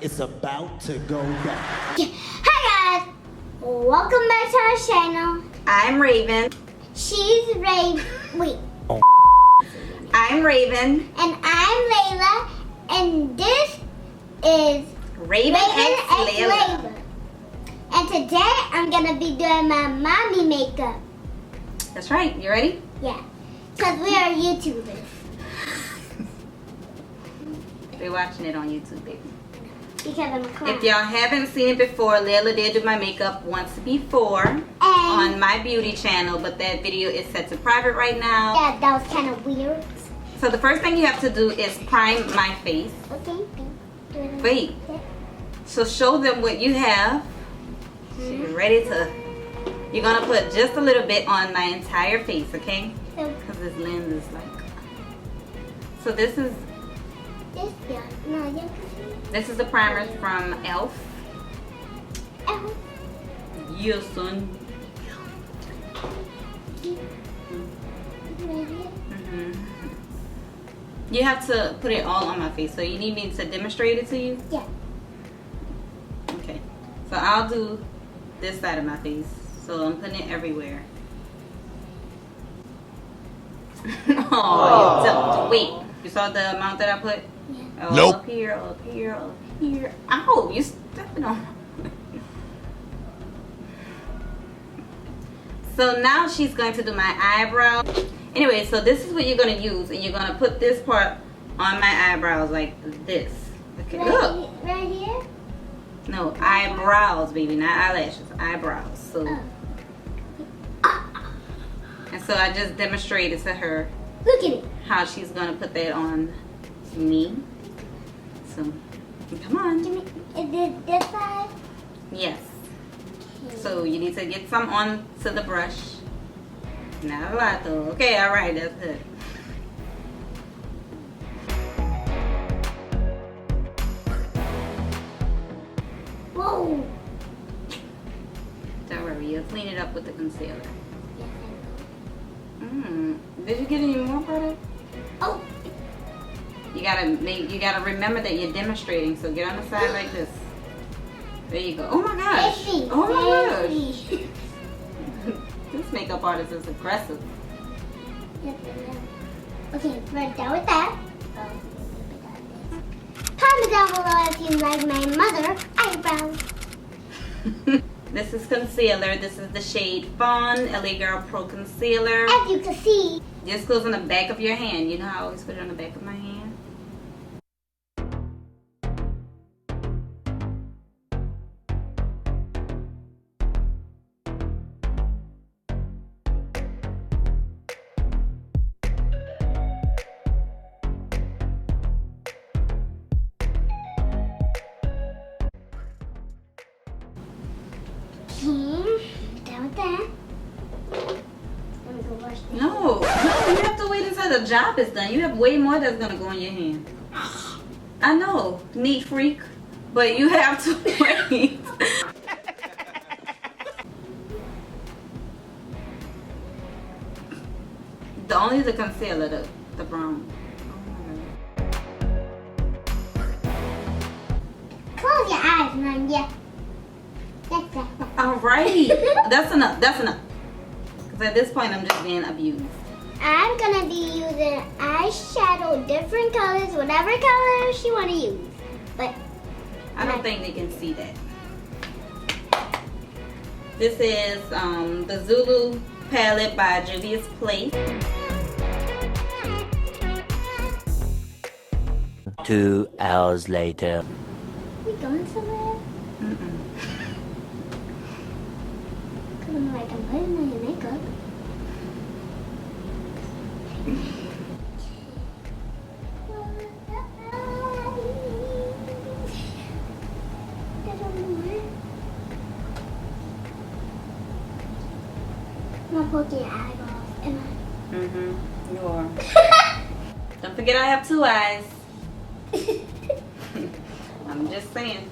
It's about to go down. Hi guys, welcome back to our channel. I'm Raven. She's Raven. Wait. I'm Raven. And I'm Layla. And this is RavynxLaila. And today I'm gonna be doing my mommy makeup. That's right. You ready? Yeah. Because we are YouTubers. We're watching it on YouTube, baby. Because I'm a clown. If y'all haven't seen it before, Layla did do my makeup once before on my beauty channel, but that video is set to private right now. Yeah, that was kind of weird. So the first thing you have to do is prime my face. Okay. Wait. So show them what you have. So you're ready to... You're going to put just a little bit on my entire face, okay? Because this lens is like... So this is... This is the primer from e.l.f. E.l.f. Yes, son. You have to put it all on my face. So you need me to demonstrate it to you? Yeah. Okay. So I'll do this side of my face. So I'm putting it everywhere. Oh, wait. You saw the amount that I put? Yeah. All Nope. up here, all up here, all up here. Ow, you stepping on. So now she's going to do my eyebrow. Anyway, so this is what you're going to use. And you're going to put this part on my eyebrows like this. Okay, look. Right here? No, eyebrows, baby, not eyelashes. Eyebrows. So. And so I just demonstrated to her. Look at it. How she's going to put that on me. So, come on. Is it this side? Yes. So you need to get some on to the brush. Not a lot though. Okay, alright, that's good. Whoa. Don't worry, you'll clean it up with the concealer. Did you get any more product? Oh. You gotta remember that you're demonstrating, so get on the side like this. There you go. Oh my gosh. Oh my gosh. This makeup artist is aggressive. Okay, we're done with that. Comment down below if you like my mother eyebrows. This is concealer. This is the shade Fawn LA Girl Pro Concealer. As you can see. Just goes on the back of your hand. You know how I always put it on the back of my hand? Done with that. Let me go wash this. No, you have to wait until the job is done. You have way more that's gonna go in your hand. I know, neat freak, but you have to wait. Only the concealer, the brown. Close your eyes, man. Yeah. That's it. Alrighty, that's enough. That's enough. Because at this point, I'm just being abused. I'm gonna be using eyeshadow, different colors, whatever color she wanna use. But I don't think they can see that. This is the Zulu palette by Juvia's Place. 2 hours later. we going somewhere? Cause I'm like, I'm putting on your makeup. I'm gonna poke your eyeballs, am I? You are. Don't forget I have 2 eyes. I'm just saying.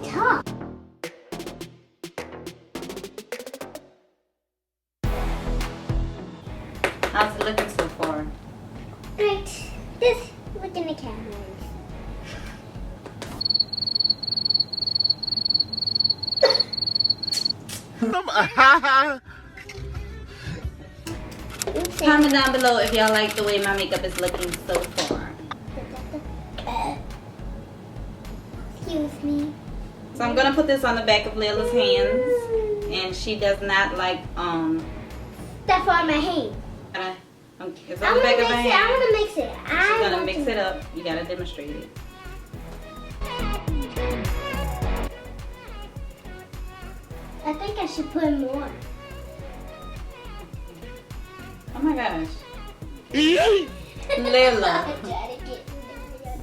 Talk. How's it looking so far? Right. This look in the camera. Comment down below if y'all like the way my makeup is looking so far. Excuse me. So I'm gonna put this on the back of Laila's hands, and she does not like Stuff on my hand. It's on the back of her hand. I'm gonna mix it. She's gonna mix it up. You gotta demonstrate it. I think I should put more. Oh my gosh. Laila. I'm trying to get rid of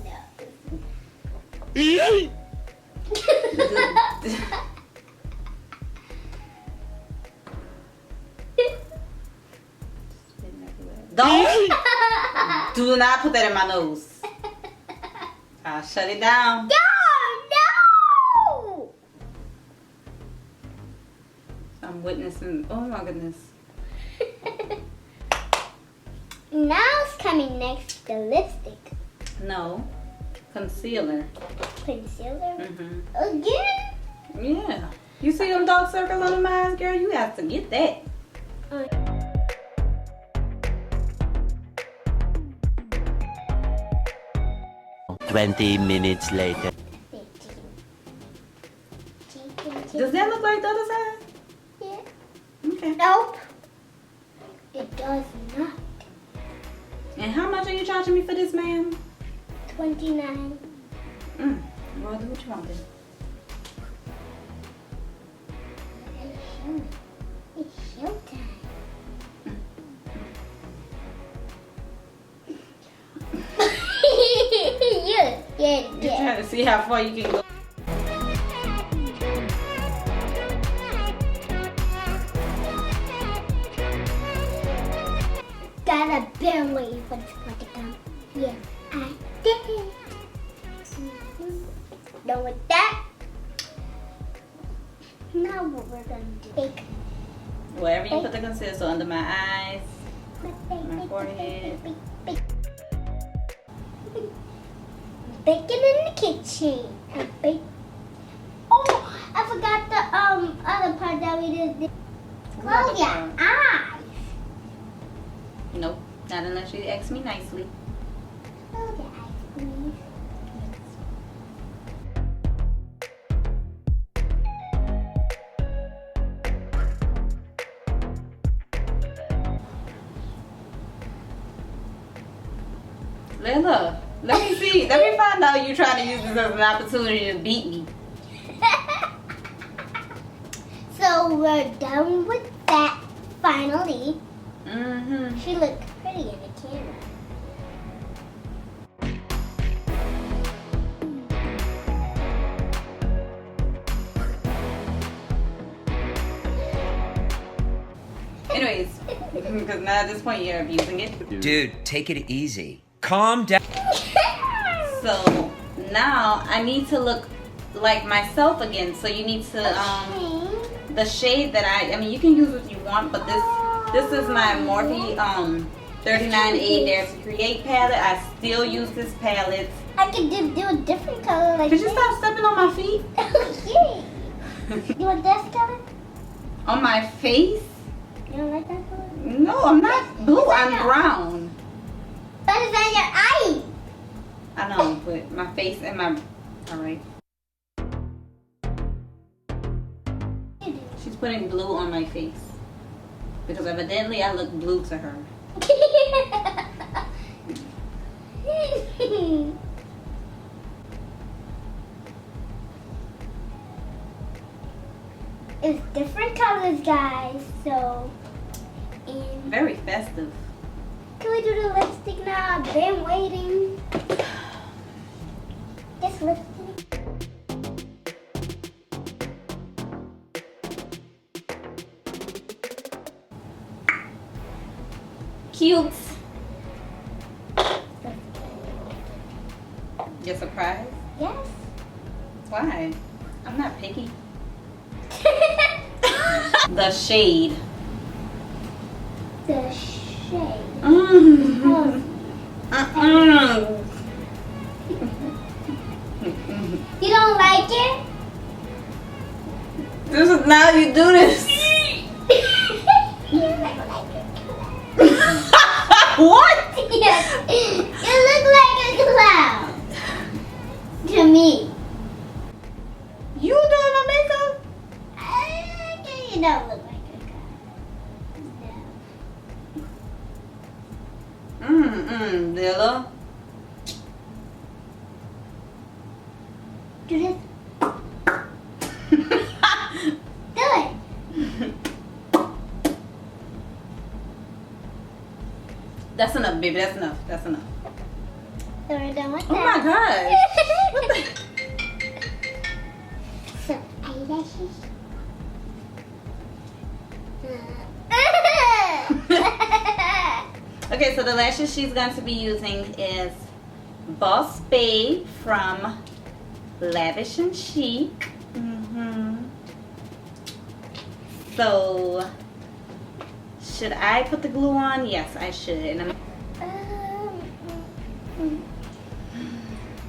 Don't. Do not put that in my nose. I'll shut it down. No! I'm witnessing. Oh my goodness. Now it's coming next, the lipstick. No. Concealer. Concealer? Mm-hmm. Again? Yeah. You see them dark circles on the eyes, girl? You have to get that. 20 minutes later. Does that look like the other side? Yeah. Okay. Nope. It does not. And how much are you charging me for this, ma'am? $29. Well, do what you want then. It's showtime. Yeah. You're trying to see how far you can go. I've been waiting for this one to come. Yeah, I did. Done with that. Now what we're gonna do? Take Wherever you put the concealer, so under my eyes, my forehead. Bake it in the kitchen. And bake. Oh, I forgot the other part that we did. Close your eyes. Nope, not unless you ask me nicely. Close your eyes, please. Laila, let me see. Let me find out you trying to use this as an opportunity to beat me. So we're done with that finally. Mm-hmm. She looked pretty in the camera. Anyways, because now at this point you're abusing it. Dude, take it easy. Calm down. So now I need to look like myself again. So you need to the shade that I mean you can use what you want, but this is my Morphe 39A Dare to Create palette. I still use this palette. I could do a different color like Could you stop stepping on my feet? Okay. You want this color? On my face? You don't like that color? No, I'm not blue, I'm brown. But it's on your eye. I know, but my face and my... Alright. She's putting blue on my face. Because evidently I look blue to her. It's different colors, guys. So, and Very festive. can we do the lipstick now? I've been waiting. This lipstick. Cute. You're surprised? Yes. Why? I'm not picky. The shade. The shade. Mm. You don't like it? This is now you do this. What? Yes. You look like a clown. To me. You doing my makeup? You don't look like a clown. No. Lila. Do this. Do it. That's enough, baby. That's enough. That's enough. So we're done with Oh that. my gosh. What the? So, eyelashes. Okay, so the lashes she's going to be using is Boss Babe from Lavish and Chic. So, should I put the glue on? Yes, I should. And I'm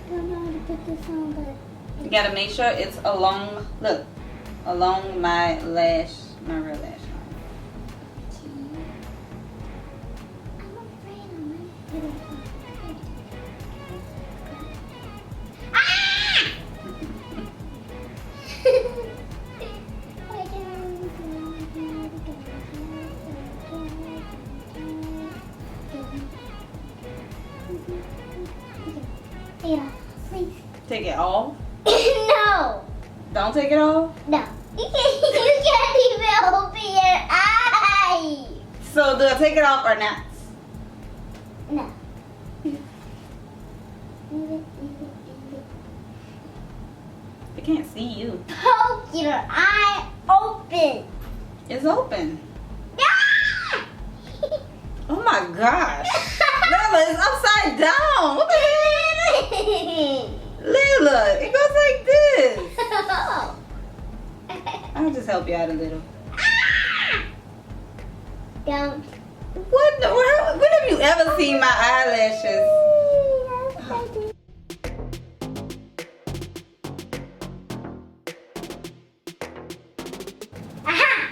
don't know how to put this on, but you gotta make sure it's along. Look, along my real lash line. I'm afraid I might get it. Yeah, please. Take it off. No. Don't take it off. No. You can't even open your eyes. So do I take it off or not? No. I can't see you. Poke your eye open. It's open. Ah! Oh my gosh. Lila, it's upside down. What the heck? Lila, it goes like this. I'll just help you out a little. Don't. What? When have you ever seen my eyelashes? Aha!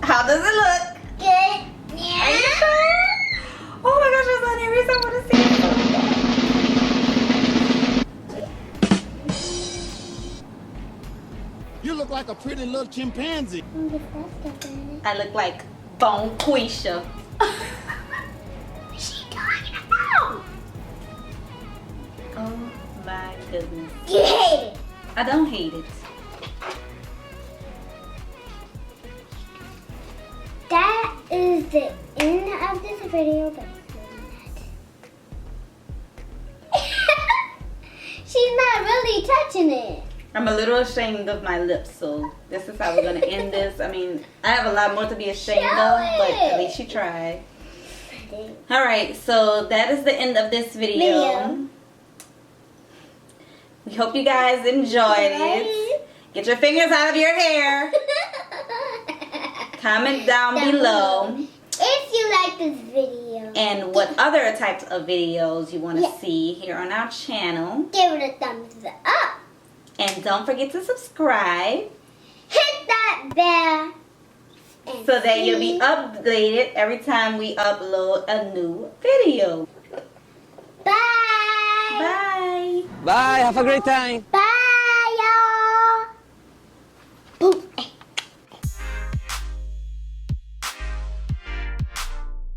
How does it look? Good. Are you sure? Oh my gosh, there's on every time I want to see it. You look like a pretty little chimpanzee. I look like Bone Quisha. What's she talking about? Oh my goodness. You hate it. I don't hate it. That is the end of this video, but she's not really touching it. I'm a little ashamed of my lips, so this is how we're gonna end this. I mean, I have a lot more to be ashamed Show of, but it. at least you tried. Alright, so that is the end of this video. We hope you guys enjoyed it. Get your fingers out of your hair. Comment down below. If you like this video, And what other types of videos you want to see here on our channel. give it a thumbs up. And don't forget to subscribe Hit that bell. And so that you'll be see- updated every time we upload a new video. Bye. Bye. Bye, have a great time. Bye, y'all. Boop.